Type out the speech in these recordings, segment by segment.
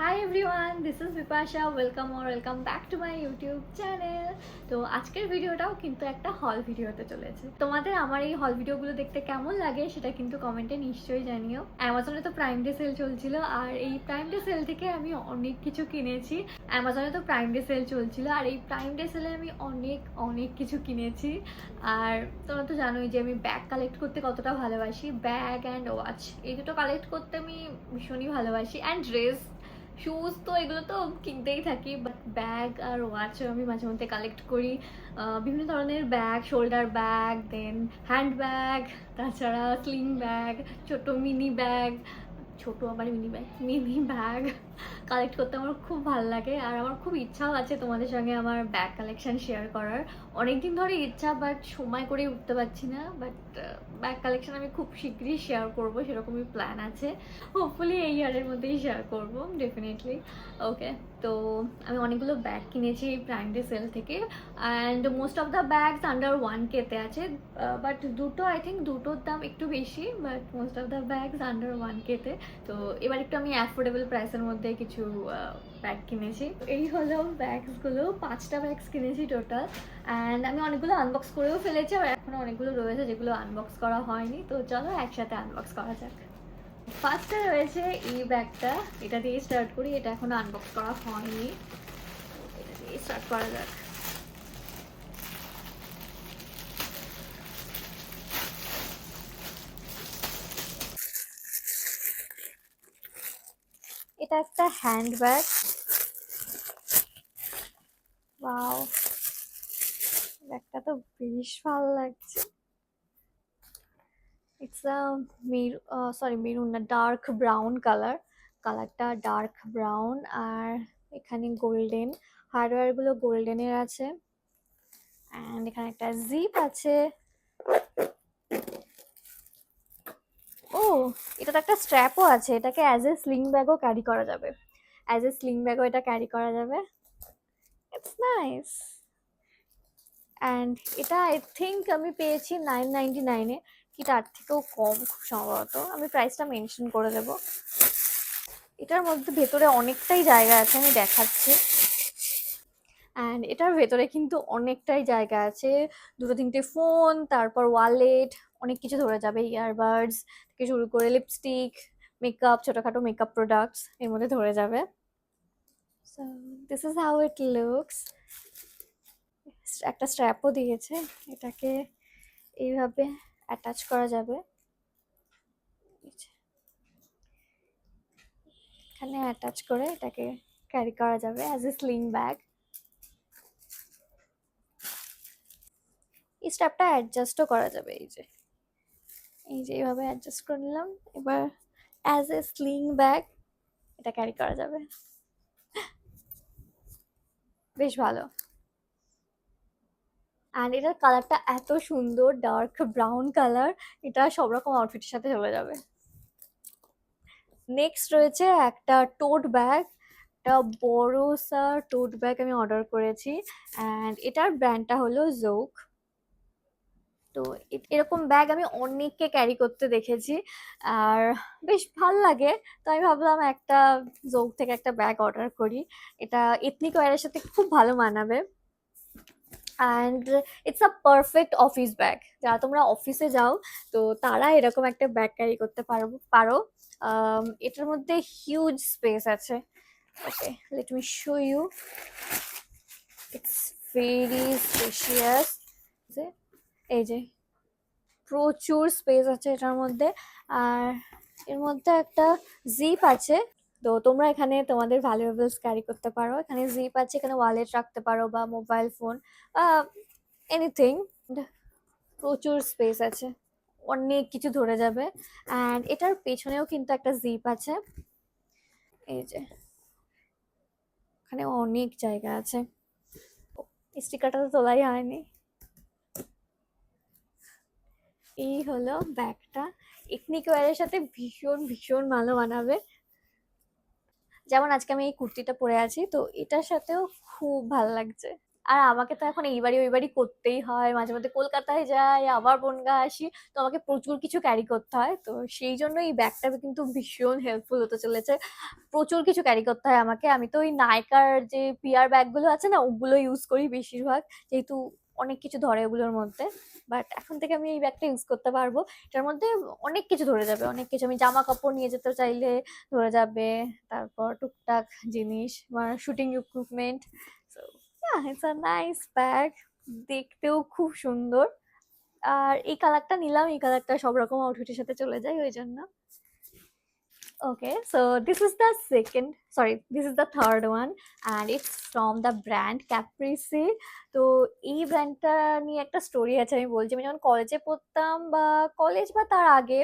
Hi everyone, this is Bipasha. Welcome back to my YouTube channel. তো আজকের ভিডিওটাও কিন্তু একটা হল ভিডিও হতে চলেছে। তোমাদের আমার এই হল ভিডিওগুলো দেখতে কেমন লাগে সেটা কিন্তু কমেন্টে নিশ্চয়ই জানিও। অ্যামাজনে তো প্রাইম ডে সেল চলছিল, আর এই প্রাইম ডে সেল থেকে আমি অনেক কিছু কিনেছি। অ্যামাজনে তো প্রাইম ডে সেল চলছিল, আর এই প্রাইম ডে সেলে আমি অনেক অনেক কিছু কিনেছি। আর তোমরা তো জানোই যে আমি ব্যাগ কালেক্ট করতে কতটা ভালোবাসি। ব্যাগ অ্যান্ড ওয়াচ এই দুটো কালেক্ট করতে আমি ভীষণই ভালোবাসি। অ্যান্ড ড্রেস, শুজ তো এগুলো তো কিনতেই থাকি, বাট ব্যাগ আর ওয়াচও আমি মাঝে মধ্যে কালেক্ট করি। বিভিন্ন ধরনের ব্যাগ, শোল্ডার ব্যাগ, দেন হ্যান্ড ব্যাগ, তাছাড়া স্লিং ব্যাগ, ছোট মিনি ব্যাগ, ছোট আবার মিনি ব্যাগ কালেক্ট করতে আমার খুব ভালো লাগে। আর আমার খুব ইচ্ছাও আছে তোমাদের সঙ্গে আমার ব্যাগ কালেকশন শেয়ার করার। অনেকদিন ধরে ইচ্ছা, বাট সময় করে উঠতে পারছি না। বাট ব্যাগ কালেকশন আমি খুব শীঘ্রই শেয়ার করব, সেরকমই প্ল্যান আছে। হোপফুলি এই ইয়ারের মধ্যেই শেয়ার করব ডেফিনেটলি। ওকে, তো আমি অনেকগুলো ব্যাগ কিনেছি এই প্রাইম ডে সেল থেকে, and most of the bags under 1K-তে আছে। বাট দুটো, আই থিঙ্ক দুটোর দাম একটু বেশি, but most of the bags under 1K-তে। তো এবার একটু আমি অ্যাফোর্ডেবল প্রাইসের মধ্যে কিছু ব্যাগ কিনেছি। এই হলো ব্যাগসগুলো, 5টা ব্যাগস কিনেছি টোটাল। অ্যান্ড আমি অনেকগুলো আনবক্স করেও ফেলেছি, আর এখনও অনেকগুলো রয়েছে যেগুলো আনবক্স করা হয়নি। তো চলো একসাথে আনবক্স করা যাক। ফার্স্টে রয়েছে এই ব্যাগটা, এটা দিয়ে স্টার্ট করি। এটা এখনো আনবক্স করা হয়নি, এটা দিয়ে স্টার্ট করা যাক। এটা একটা হ্যান্ড ব্যাগ। ওয়াও, ব্যাগটা তো বেশ ভালো লাগছে। ইটস আ মেরুন না, ডার্ক ব্রাউন কালারটা ডার্ক ব্রাউন। আর এখানে গোল্ডেন, হার্ডওয়্যারগুলো গোল্ডেনের আছে। অ্যান্ড এখানে একটা জিপ আছে। ও, এটা তো একটা স্ট্র্যাপও আছে, এটাকে অ্যাজ এ স্লিং ব্যাগও ক্যারি করা যাবে। এটা ক্যারি করা যাবে। It's nice. অ্যান্ড এটা আই থিঙ্ক আমি পেয়েছি 999-এ, কি তার থেকেও কম খুব সম্ভবত। আমি প্রাইসটা মেনশন করে দেবো। এটার মধ্যে ভেতরে অনেকটাই জায়গা আছে, আমি দেখাচ্ছি। অ্যান্ড এটার ভেতরে কিন্তু অনেকটাই জায়গা আছে। দুটো তিনটে ফোন, তারপর ওয়ালেট, অনেক কিছু ধরে যাবে। ইয়ারবাডস থেকে শুরু করে লিপস্টিক, মেকআপ, ছোটোখাটো মেকআপ প্রোডাক্টস এর মধ্যে ধরে যাবে। So this is how it looks. একটা স্ট্র্যাপও দিয়েছে, এটাকে এইভাবে অ্যাটাচ করা যাবে। এখানে অ্যাটাচ করে এটাকে ক্যারি করা যাবে অ্যাজ এ স্লিং ব্যাগ। এই স্ট্র্যাপটা অ্যাডজাস্টও করা যাবে, এই যে এইভাবে অ্যাডজাস্ট করে নিলাম। এবার অ্যাজ এ স্লিং ব্যাগ এটা ক্যারি করা যাবে। বেশ ভালো। অ্যান্ড এটার কালারটা এত সুন্দর, ডার্ক ব্রাউন কালার, এটা সব রকম আউটফিটের সাথে চলে যাবে। নেক্সট রয়েছে একটা টোট ব্যাগ। একটা বড় সা টোট ব্যাগ আমি অর্ডার করেছি, অ্যান্ড এটার ব্র্যান্ডটা হলো জোক। তো এরকম ব্যাগ আমি অনেককে ক্যারি করতে দেখেছি, আর বেশ ভাল লাগে। তো আমি ভাবলাম একটা জোক থেকে একটা ব্যাগ অর্ডার করি, এটা এথনিক ওয়্যারের সাথে খুব ভালো মানাবে। And it's a perfect office bag. যারা তোমরা অফিসে যাও, তো তারা এরকম একটা ব্যাগ ক্যারি করতে পারো। এটার মধ্যে হিউজ স্পেস আছে। Okay, let me show you. It's very spacious. এই যে প্রচুর স্পেস আছে এটার মধ্যে। আর এর মধ্যে একটা জিপ আছে। তো তোমরা এখানে তোমাদের ভ্যালুয়েবলস ক্যারি করতে পারো। এখানে জিপ আছে, এখানে ওয়ালেট রাখতে পারো বা মোবাইল ফোন, এনিথিং। প্রচুর স্পেস আছে, অনেক কিছু ধরে যাবে। অ্যান্ড এটার পেছনেও কিন্তু একটা জিপ আছে। এই যে এখানে অনেক জায়গা আছে। স্টিকারটা তো তোলাই হয়নি। এই হলো ব্যাগটা, এথনিক ওয়্যারের সাথে ভীষণ ভীষণ ভালো মানাবে। যেমন আজকে আমি এই কুর্তিটা পরে আছি, তো এটার সাথেও খুব ভালো লাগছে। আর আমাকে তো এখন এই বাড়ি ওই বাড়ি করতেই হয়, মাঝে মধ্যে কলকাতায় যাই আবার বনগা আসি, তো আমাকে প্রচুর কিছু ক্যারি করতে হয়। তো সেই জন্য এই ব্যাগটা কিন্তু ভীষণ হেল্পফুল হতে চলেছে। প্রচুর কিছু ক্যারি করতে হয় আমাকে। আমি তো ওই নাইকার যে পিআর ব্যাগগুলো আছে না, ওগুলো ইউজ করি বেশিরভাগ, যেহেতু অনেক কিছু ধরে ওগুলোর মধ্যে। বাট এখন থেকে আমি এই ব্যাগটা ইউজ করতে পারবো। এটার মধ্যে অনেক কিছু ধরে যাবে, অনেক কিছু। আমি জামা কাপড় নিয়ে যেতে চাইলে ধরে যাবে, তারপর টুকটাক জিনিস বা shooting equipment. So it's a nice bag, দেখতেও খুব সুন্দর। আর এই কালারটা নিলাম, এই কালারটা সব রকম আউটফিটের সাথে চলে যায় ওই জন্য। Okay, so this is the third one, and it's from the brand Caprice. তো এই ব্র্যান্ডটা নিয়ে একটা স্টোরি আছে, আমি বলছি। আমি যখন কলেজে পড়তাম বা কলেজ বা তার আগে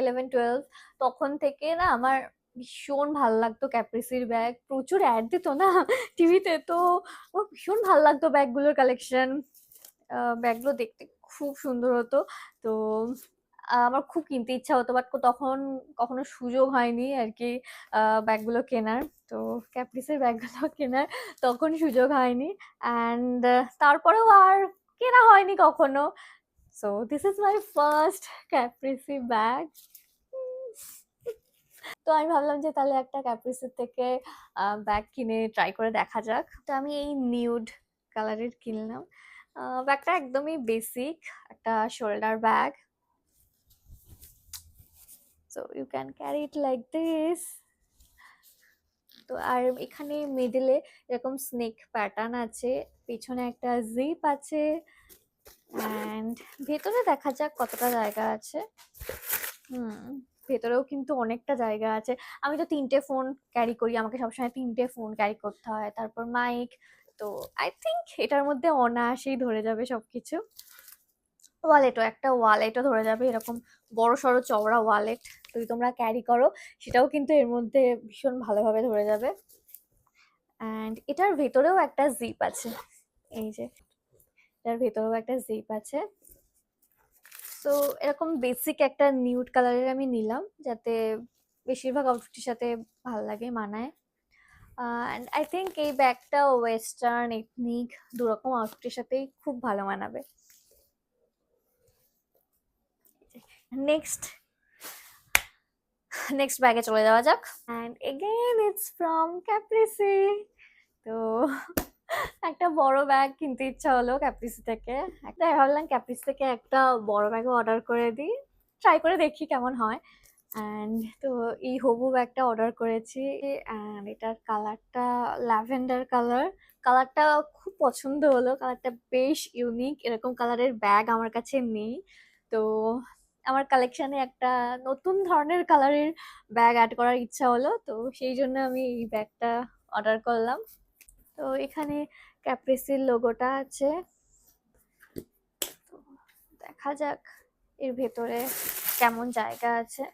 11-12, তখন থেকে না আমার ভীষণ ভাল লাগতো ক্যাপ্রিসির ব্যাগ। প্রচুর অ্যাড দিত না টিভিতে, তো আমার ভীষণ ভাল লাগতো ব্যাগগুলোর কালেকশন। ব্যাগগুলো দেখতে খুব সুন্দর হতো। তো আমার খুব কিনতে ইচ্ছা হতো, বাট তখন কখনো সুযোগ হয়নি আর কি ব্যাগগুলো কেনার। তো ক্যাপ্রিসের ব্যাগগুলো কেনার তখন সুযোগ হয়নি, অ্যান্ড তারপরেও আর কেনা হয়নি কখনো। So this is my first Caprese bag. তো আমি ভাবলাম যে তাহলে একটা ক্যাপ্রিসির থেকে ব্যাগ কিনে ট্রাই করে দেখা যাক। তো আমি এই নিউড কালারের কিনলাম। ব্যাগটা একদমই বেসিক একটা shoulder bag. So you can carry it like this. তো আর এখানে মিডলে এরকম স্নেক প্যাটার্ন আছে, পেছনে একটা জিপ আছে, অ্যান্ড ভেতরে দেখা যাক কতটা জায়গা আছে। ভেতরেও কিন্তু অনেকটা জায়গা আছে। আমি তো 3টে ফোন ক্যারি করি, আমাকে সবসময় 3টে ফোন ক্যারি করতে হয়, তারপর মাইক। তো আই থিঙ্ক এটার মধ্যে অনায়াসেই ধরে যাবে সবকিছু। ওয়ালেটও ধরে যাবে, এরকম বড় সড়ো চওড়া ওয়ালেট যদি তোমরা ক্যারি করো, সেটাও কিন্তু এর মধ্যে ভীষণ ভালোভাবে ধরে যাবে। অ্যান্ড এটার ভেতরেও একটা জিপ আছে, এই যে এটার ভেতরেও একটা জিপ আছে। তো এরকম বেসিক একটা নিউড কালারের আমি নিলাম, যাতে বেশিরভাগ আউটফিটের সাথে ভালো লাগে, মানায়। অ্যান্ড আই থিঙ্ক এই ব্যাগটা ওয়েস্টার্ন এথনিক দুরকম আউটফিটের সাথেই খুব ভালো মানাবে। নেক্সট ব্যাগে চলে যাওয়া যাক। And again it's from Caprese. তো একটা বড় ব্যাগ কিনতে ইচ্ছা হলো ক্যাপ্রিসি থেকে। ভাবলাম ক্যাপ্রিসি থেকে একটা বড় ব্যাগও অর্ডার করে দিই, ট্রাই করে দেখি কেমন হয়। অ্যান্ড তো এই হবু ব্যাগটা অর্ডার করেছি, অ্যান্ড এটার কালারটা ল্যাভেন্ডার কালারটা খুব পছন্দ হলো। কালারটা বেশ ইউনিক, এরকম কালারের ব্যাগ আমার কাছে নেই। তো আমার কালেকশনে একটা নতুন ধরনের কালারের ব্যাগ অ্যাড করার ইচ্ছা হলো, তো সেই জন্য আমি এই ব্যাগটা অর্ডার করলাম। তো এখানে ক্যাপ্রিসির লোগোটা আছে। দেখা যাক এর ভেতরে কেমন জায়গা আছে।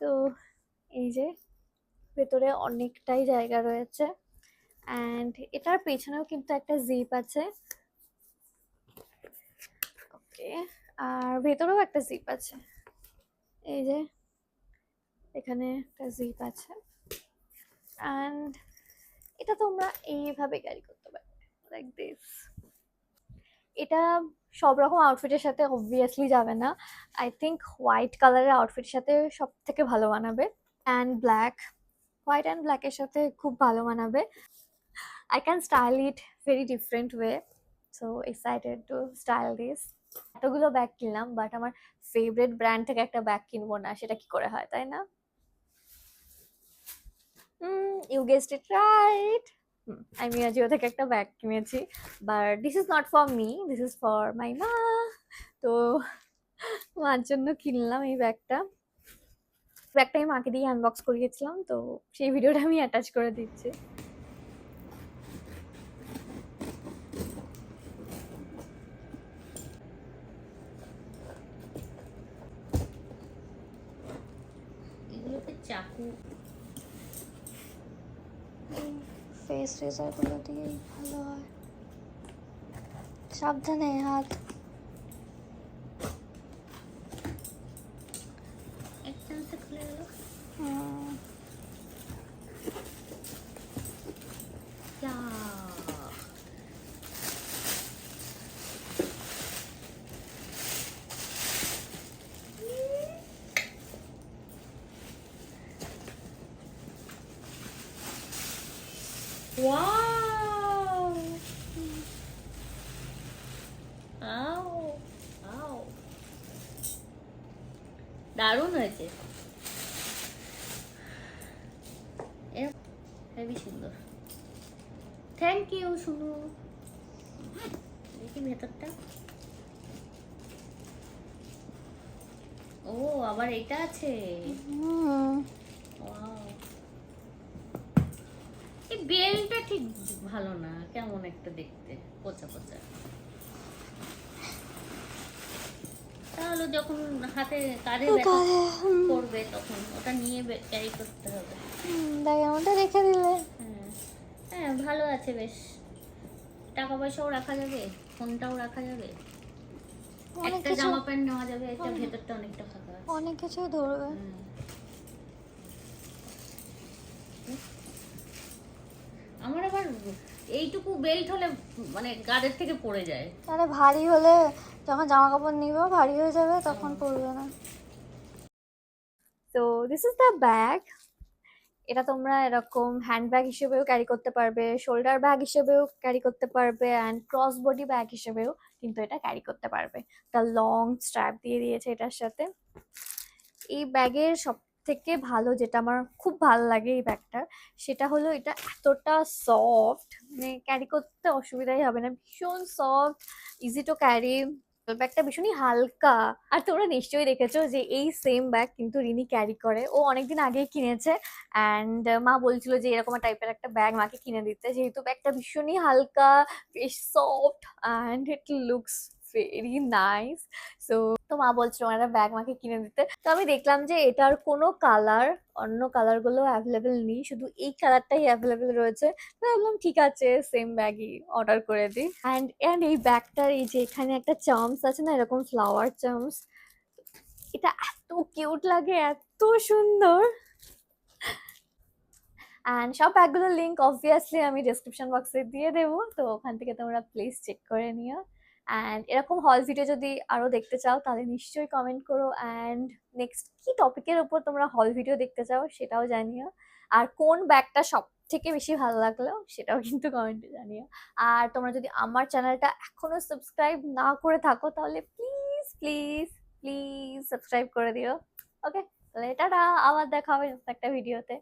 তো এই যে ভেতরে অনেকটাই জায়গা রয়েছে, অ্যান্ড এটার পেছনেও কিন্তু একটা জিপ আছে। ওকে, আর ভেতরেও একটা জিপ আছে, এই যে এখানে একটা জিপ আছে। অ্যান্ড এটা তোমরা এইভাবে ক্যারি করতে পারো লাইক দিস। এটা সব রকম আউটফিটের সাথে অবভিয়াসলি যাবে না, আই থিঙ্ক হোয়াইট কালারের আউটফিটের সাথে সব থেকে ভালো মানাবে, অ্যান্ড হোয়াইট অ্যান্ড ব্ল্যাকের সাথে খুব ভালো মানাবে। I can style it very different way, so excited to style this. এতগুলো ব্যাগ কিনলাম, বাট আমার ফেভারিট ব্র্যান্ড থেকে একটা ব্যাগ কিনবো না, সেটা কি করে হয়, তাই না? ইউ গেসড ইট রাইট, আমি আজিও থেকে একটা ব্যাগ কিনেছি, but this is not for me, this is for my মা। তো মার জন্য কিনলাম এই ব্যাগটা আমি মাকে দিয়ে আনবক্স করিয়েছিলাম, তো সেই ভিডিওটা আমি অ্যাটাচ করে দিচ্ছি। চাকু ফেস রেজারগুলো দিয়েই ভালো হয়, সাবধানে হাত। একদম তো খুলে গেল। ওয়াও আও আও দারুণ হয়েছে, হেবি সুন্দর। থ্যাংক ইউ শুনু। দেখি ভেতরটা। ও আবার এটা আছে। Wow. এই বেলটা ঠিক ভালো না, কেমন একটা দেখতে, পচা পচা। তাহলে যখন হাতে কাঁধে ব্যথা করবে তখন ওটা নিয়ে ক্যারি করতে হবে। ডায়মন্ডটা রেখে দিলে। হ্যাঁ হ্যাঁ, ভালো আছে বেশ। টাকা পয়সাও রাখা যাবে, ফোনটাও রাখা যাবে, অনেক একটা কিছু, জামা প্যান্ট নেওয়া যাবে, এটা ভেতরটা অনেকটা ফাঁকা আছে। অনেক কিছু ধরবে। আমার আবার এইটুকু বেল্ট হলে মানে গাদের থেকে পড়ে যায়। আরে ভারী হলে যখন জামা কাপড় নিব ভারী হয়ে যাবে, তখন পরবে না। তো দিস ইজ দ্য ব্যাগ। এটা তোমরা এরকম হ্যান্ড ব্যাগ হিসেবেও ক্যারি করতে পারবে, শোল্ডার ব্যাগ হিসেবেও ক্যারি করতে পারবে, অ্যান্ড ক্রস বডি ব্যাগ হিসেবেও কিন্তু এটা ক্যারি করতে পারবে। একটা লং স্ট্র্যাপ দিয়ে দিয়েছে এটার সাথে। এই ব্যাগের সব থেকে ভালো যেটা আমার খুব ভালো লাগে এই ব্যাগটার, সেটা হলো এটা এতটা সফট, মানে ক্যারি করতে অসুবিধাই হবে না, ভীষণ সফট, ইজি টু ক্যারি। ব্যাগটা ভীষণই হালকা। আর তোমরা নিশ্চয়ই দেখেছো যে এই সেম ব্যাগ কিন্তু রিনি ক্যারি করে, ও অনেকদিন আগেই কিনেছে। অ্যান্ড মা বলছিল যে এরকম টাইপের একটা ব্যাগ মাকে কিনে দিতে, যেহেতু ব্যাগটা ভীষণই হালকা, বেশ soft, and it looks very nice. So তো মা বলছিল একটা ব্যাগ মাকে কিনে দিতে। তো আমি দেখলাম যে এটার কোনো কালার, অন্য কালার গুলো অ্যাভেলেবেল নেই, শুধু এই কালারটাই অ্যাভেলেবেল রয়েছে। তো ভাবলাম ঠিক আছে, সেম ব্যাগই অর্ডার করে দিই। অ্যান্ড অ্যান্ড এই ব্যাগটার এই যে এখানে একটা চার্মস আছে না, এরকম ফ্লাওয়ার চার্মস, এটা এত কিউট লাগে, এত সুন্দর। অ্যান্ড সব ব্যাগগুলোর লিঙ্ক অবভিয়াসলি আমি ডিসক্রিপশন বক্সে দিয়ে দেবো, তো ওখান থেকে তোমরা প্লিজ চেক করে নিও। অ্যান্ড এরকম হল ভিডিও যদি আরও দেখতে চাও তাহলে নিশ্চয়ই কমেন্ট করো, অ্যান্ড নেক্সট কি টপিকের উপর তোমরা হল ভিডিও দেখতে চাও সেটাও জানিও। আর কোন ব্যাগটা সব থেকে বেশি ভালো লাগলো সেটাও কিন্তু কমেন্টে জানিও। আর তোমরা যদি আমার চ্যানেলটা এখনো সাবস্ক্রাইব না করে থাকো তাহলে প্লিজ প্লিজ প্লিজ সাবস্ক্রাইব করে দিও। ওকে, তাহলে টাটা, আবার দেখা হবে একটা ভিডিওতে।